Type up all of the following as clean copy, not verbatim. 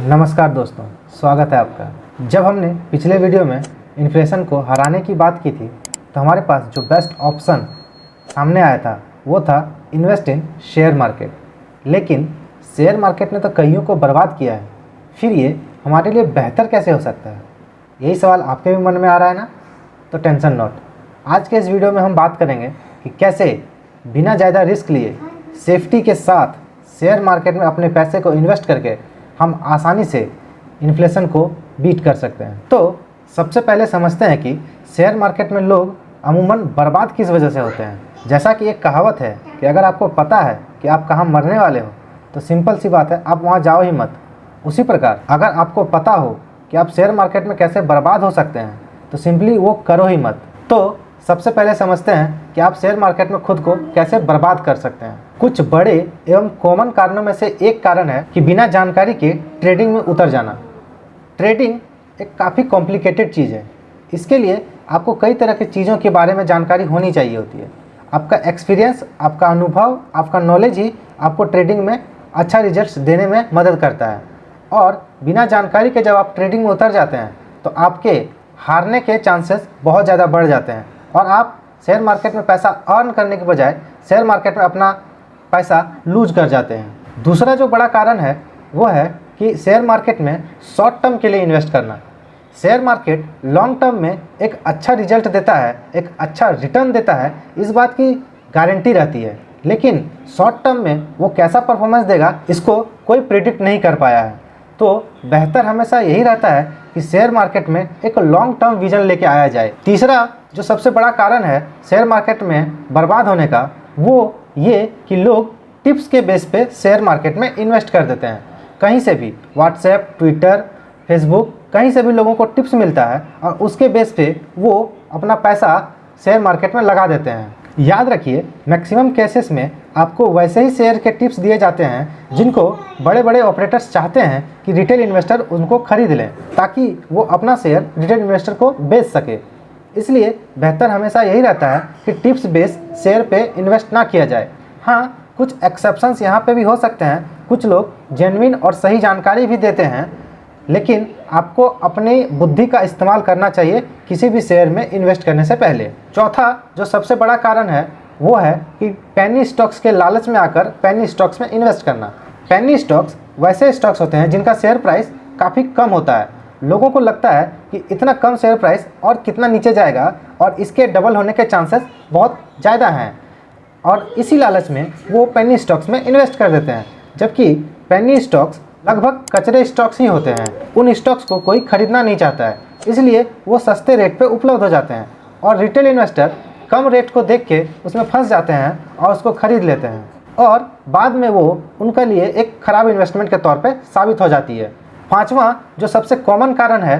नमस्कार दोस्तों, स्वागत है आपका। जब हमने पिछले वीडियो में इन्फ्लेशन को हराने की बात की थी तो हमारे पास जो बेस्ट ऑप्शन सामने आया था वो था इन्वेस्ट इन शेयर मार्केट। लेकिन शेयर मार्केट ने तो कईयों को बर्बाद किया है, फिर ये हमारे लिए बेहतर कैसे हो सकता है? यही सवाल आपके भी मन में आ रहा है ना? तो टेंशन नॉट। आज के इस वीडियो में हम बात करेंगे कि कैसे बिना ज़्यादा रिस्क लिए सेफ्टी के साथ शेयर मार्केट में अपने पैसे को इन्वेस्ट करके हम आसानी से इन्फ्लेशन को बीट कर सकते हैं। तो सबसे पहले समझते हैं कि शेयर मार्केट में लोग अमूमन बर्बाद किस वजह से होते हैं। जैसा कि एक कहावत है कि अगर आपको पता है कि आप कहाँ मरने वाले हो तो सिंपल सी बात है, आप वहाँ जाओ ही मत। उसी प्रकार अगर आपको पता हो कि आप शेयर मार्केट में कैसे बर्बाद हो सकते हैं तो सिंपली वो करो ही मत। तो सबसे पहले समझते हैं कि आप शेयर मार्केट में खुद को कैसे बर्बाद कर सकते हैं। कुछ बड़े एवं कॉमन कारणों में से एक कारण है कि बिना जानकारी के ट्रेडिंग में उतर जाना। ट्रेडिंग एक काफ़ी कॉम्प्लिकेटेड चीज़ है। इसके लिए आपको कई तरह की चीज़ों के बारे में जानकारी होनी चाहिए होती है। आपका एक्सपीरियंस, आपका अनुभव, आपका नॉलेज ही आपको ट्रेडिंग में अच्छा रिजल्ट्स देने में मदद करता है। और बिना जानकारी के जब आप ट्रेडिंग में उतर जाते हैं तो आपके हारने के चांसेस बहुत ज़्यादा बढ़ जाते हैं और आप शेयर मार्केट में पैसा अर्न करने के बजाय शेयर मार्केट में अपना पैसा लूज कर जाते हैं। दूसरा जो बड़ा कारण है वो है कि शेयर मार्केट में शॉर्ट टर्म के लिए इन्वेस्ट करना। शेयर मार्केट लॉन्ग टर्म में एक अच्छा रिजल्ट देता है, एक अच्छा रिटर्न देता है, इस बात की गारंटी रहती है। लेकिन शॉर्ट टर्म में वो कैसा परफॉर्मेंस देगा इसको कोई प्रिडिक्ट नहीं कर पाया है। तो बेहतर हमेशा यही रहता है कि शेयर मार्केट में एक लॉन्ग टर्म विजन लेके आया जाए। तीसरा जो सबसे बड़ा कारण है शेयर मार्केट में बर्बाद होने का वो ये कि लोग टिप्स के बेस पे शेयर मार्केट में इन्वेस्ट कर देते हैं। कहीं से भी व्हाट्सएप, ट्विटर, फेसबुक, कहीं से भी लोगों को टिप्स मिलता है और उसके बेस पे वो अपना पैसा शेयर मार्केट में लगा देते हैं। याद रखिए, मैक्सिमम केसेस में आपको वैसे ही शेयर के टिप्स दिए जाते हैं जिनको बड़े बड़े ऑपरेटर्स चाहते हैं कि रिटेल इन्वेस्टर उनको खरीद लें ताकि वो अपना शेयर रिटेल इन्वेस्टर को बेच सके। इसलिए बेहतर हमेशा यही रहता है कि टिप्स बेस शेयर पे इन्वेस्ट ना किया जाए। हाँ, कुछ एक्सेप्शंस यहाँ पे भी हो सकते हैं। कुछ लोग जेन्युइन और सही जानकारी भी देते हैं, लेकिन आपको अपनी बुद्धि का इस्तेमाल करना चाहिए किसी भी शेयर में इन्वेस्ट करने से पहले। चौथा जो सबसे बड़ा कारण है वो है कि पेनी स्टॉक्स के लालच में आकर पेनी स्टॉक्स में इन्वेस्ट करना। पेनी स्टॉक्स वैसे स्टॉक्स होते हैं जिनका शेयर प्राइस काफ़ी कम होता है। लोगों को लगता है कि इतना कम शेयर प्राइस और कितना नीचे जाएगा और इसके डबल होने के चांसेस बहुत ज़्यादा हैं, और इसी लालच में वो पेनी स्टॉक्स में इन्वेस्ट कर देते हैं। जबकि पेनी स्टॉक्स लगभग कचरे स्टॉक्स ही होते हैं। उन स्टॉक्स को कोई खरीदना नहीं चाहता है, इसलिए वो सस्ते रेट पे उपलब्ध हो जाते हैं और रिटेल इन्वेस्टर कम रेट को देख के उसमें फंस जाते हैं और उसको खरीद लेते हैं, और बाद में वो उनके लिए एक ख़राब इन्वेस्टमेंट के तौर पे साबित हो जाती है। पांचवा जो सबसे कॉमन कारण है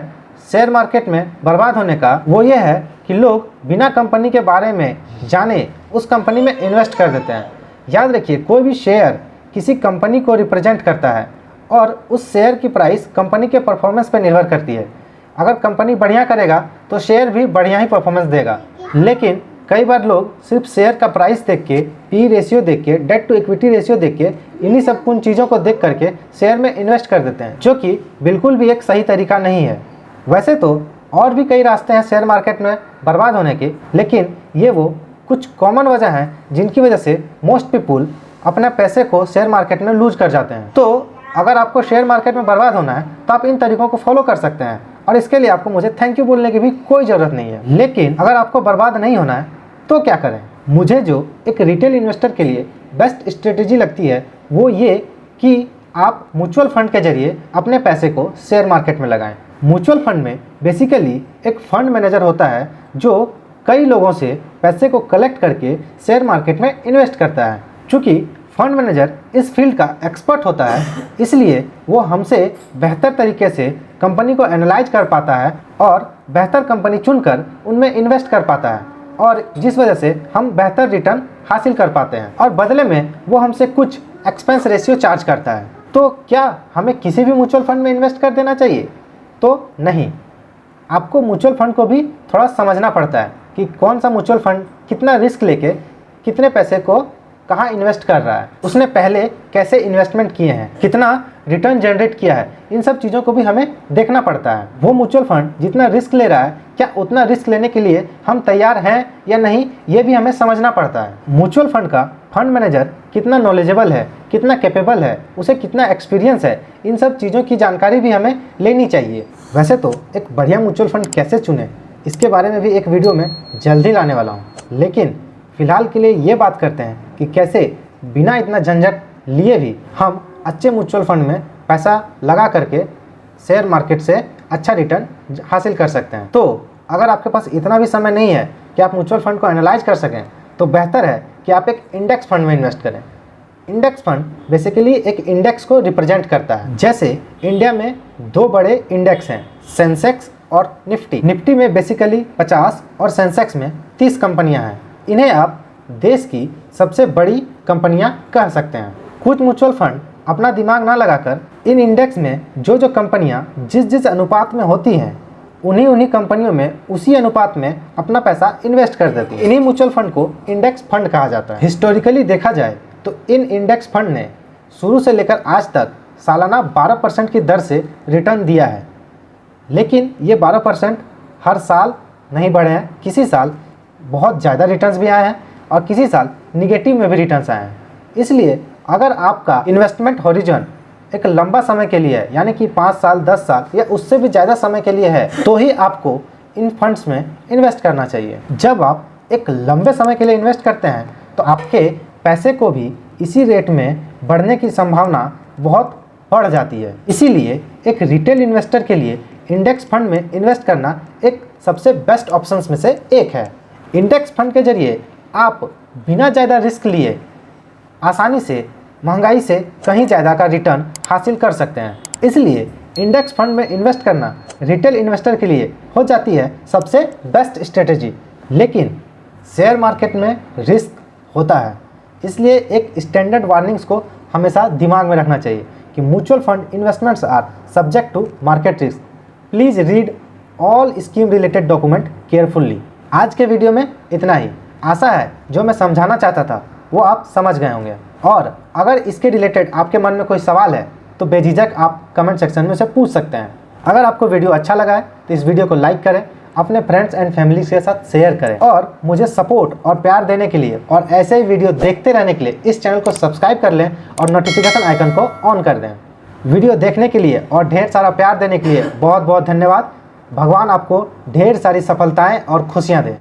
शेयर मार्केट में बर्बाद होने का वो ये है कि लोग बिना कंपनी के बारे में जाने उस कंपनी में इन्वेस्ट कर देते हैं। याद रखिए, कोई भी शेयर किसी कंपनी को रिप्रेजेंट करता है और उस शेयर की प्राइस कंपनी के परफॉर्मेंस पर निर्भर करती है। अगर कंपनी बढ़िया करेगा तो शेयर भी बढ़िया ही परफॉर्मेंस देगा। लेकिन कई बार लोग सिर्फ शेयर का प्राइस देख के, पी रेशियो देख के, डेट टू इक्विटी रेशियो देख के, इन्हीं सब कुछ चीज़ों को देख करके शेयर में इन्वेस्ट कर देते हैं, जो कि बिल्कुल भी एक सही तरीका नहीं है। वैसे तो और भी कई रास्ते हैं शेयर मार्केट में बर्बाद होने के, लेकिन ये वो कुछ कॉमन वजह हैं जिनकी वजह से मोस्ट पीपुल अपने पैसे को शेयर मार्केट में लूज कर जाते हैं। तो अगर आपको शेयर मार्केट में बर्बाद होना है तो आप इन तरीकों को फॉलो कर सकते हैं और इसके लिए आपको मुझे थैंक यू बोलने की भी कोई ज़रूरत नहीं है। लेकिन अगर आपको बर्बाद नहीं होना है तो क्या करें? मुझे जो एक रिटेल इन्वेस्टर के लिए बेस्ट स्ट्रेटेजी लगती है वो ये कि आप म्यूचुअल फंड के जरिए अपने पैसे को शेयर मार्केट में लगाएं। म्यूचुअल फंड में बेसिकली एक फंड मैनेजर होता है जो कई लोगों से पैसे को कलेक्ट करके शेयर मार्केट में इन्वेस्ट करता है। चूँकि फंड मैनेजर इस फील्ड का एक्सपर्ट होता है, इसलिए वो हमसे बेहतर तरीके से कंपनी को एनालाइज कर पाता है और बेहतर कंपनी चुनकर उनमें इन्वेस्ट कर पाता है, और जिस वजह से हम बेहतर रिटर्न हासिल कर पाते हैं, और बदले में वो हमसे कुछ एक्सपेंस रेशियो चार्ज करता है। तो क्या हमें किसी भी म्यूचुअल फंड में इन्वेस्ट कर देना चाहिए? तो नहीं, आपको म्यूचुअल फंड को भी थोड़ा समझना पड़ता है कि कौन सा म्यूचुअल फंड कितना रिस्क लेके कितने पैसे को कहाँ इन्वेस्ट कर रहा है, उसने पहले कैसे इन्वेस्टमेंट किए हैं, कितना रिटर्न जनरेट किया है, इन सब चीज़ों को भी हमें देखना पड़ता है। वो म्यूचुअल फंड जितना रिस्क ले रहा है, क्या उतना रिस्क लेने के लिए हम तैयार हैं या नहीं, ये भी हमें समझना पड़ता है। म्यूचुअल फंड का फंड मैनेजर कितना नॉलेजेबल है, कितना कैपेबल है, उसे कितना एक्सपीरियंस है, इन सब चीज़ों की जानकारी भी हमें लेनी चाहिए। वैसे तो एक बढ़िया म्यूचुअल फंड कैसे चुने, इसके बारे में भी एक वीडियो में जल्दी लाने वाला हूँ, लेकिन फ़िलहाल के लिए ये बात करते हैं कि कैसे बिना इतना झंझट लिए भी हम अच्छे म्यूचुअल फंड में पैसा लगा करके शेयर मार्केट से अच्छा रिटर्न हासिल कर सकते हैं। तो अगर आपके पास इतना भी समय नहीं है कि आप म्यूचुअल फंड को एनालाइज कर सकें, तो बेहतर है कि आप एक इंडेक्स फंड में इन्वेस्ट करें। इंडेक्स फंड बेसिकली एक इंडेक्स को रिप्रेजेंट करता है। जैसे इंडिया में 2 बड़े इंडेक्स हैं, सेंसेक्स और निफ्टी। निफ्टी में बेसिकली 50 और सेंसेक्स में 30 कंपनियां हैं। इन्हें आप देश की सबसे बड़ी कंपनियां कह सकते हैं। कुछ म्यूचुअल फंड अपना दिमाग ना लगाकर इन इंडेक्स में जो कंपनियां जिस अनुपात में होती हैं, उन्हीं कंपनियों में उसी अनुपात में अपना पैसा इन्वेस्ट कर देती है। इन्हीं म्यूचुअल फंड को इंडेक्स फंड कहा जाता है। हिस्टोरिकली देखा जाए तो इन इंडेक्स फंड ने शुरू से लेकर आज तक सालाना 12% की दर से रिटर्न दिया है। लेकिन ये 12% हर साल नहीं बढ़े हैं। किसी साल बहुत ज़्यादा रिटर्न्स भी आए हैं और किसी साल निगेटिव में भी रिटर्न्स आए हैं। इसलिए अगर आपका इन्वेस्टमेंट हॉरिजन एक लंबा समय के लिए है, यानी कि 5 साल, 10 साल या उससे भी ज़्यादा समय के लिए है, तो ही आपको इन फंड्स में इन्वेस्ट करना चाहिए। जब आप एक लंबे समय के लिए इन्वेस्ट करते हैं तो आपके पैसे को भी इसी रेट में बढ़ने की संभावना बहुत बढ़ जाती है। इसीलिए एक रिटेल इन्वेस्टर के लिए इंडेक्स फंड में इन्वेस्ट करना एक सबसे बेस्ट ऑप्शंस में से एक है। इंडेक्स फंड के जरिए आप बिना ज़्यादा रिस्क लिए आसानी से महंगाई से कहीं ज़्यादा का रिटर्न हासिल कर सकते हैं। इसलिए इंडेक्स फंड में इन्वेस्ट करना रिटेल इन्वेस्टर के लिए हो जाती है सबसे बेस्ट स्ट्रेटेजी। लेकिन शेयर मार्केट में रिस्क होता है, इसलिए एक स्टैंडर्ड वार्निंग्स को हमेशा दिमाग में रखना चाहिए कि mutual fund investments are subject to market risk. Please read all scheme related document carefully. आज के वीडियो में इतना ही। आशा है जो मैं समझाना चाहता था वो आप समझ गए होंगे, और अगर इसके रिलेटेड आपके मन में कोई सवाल है तो बेझिझक आप कमेंट सेक्शन में से पूछ सकते हैं। अगर आपको वीडियो अच्छा लगा है तो इस वीडियो को लाइक करें, अपने फ्रेंड्स एंड फैमिली के साथ शेयर करें, और मुझे सपोर्ट और प्यार देने के लिए और ऐसे ही वीडियो देखते रहने के लिए इस चैनल को सब्सक्राइब कर लें और नोटिफिकेशन आइकन को ऑन कर दें। वीडियो देखने के लिए और ढेर सारा प्यार देने के लिए बहुत बहुत धन्यवाद। भगवान आपको ढेर सारी सफलताएं और खुशियां दें।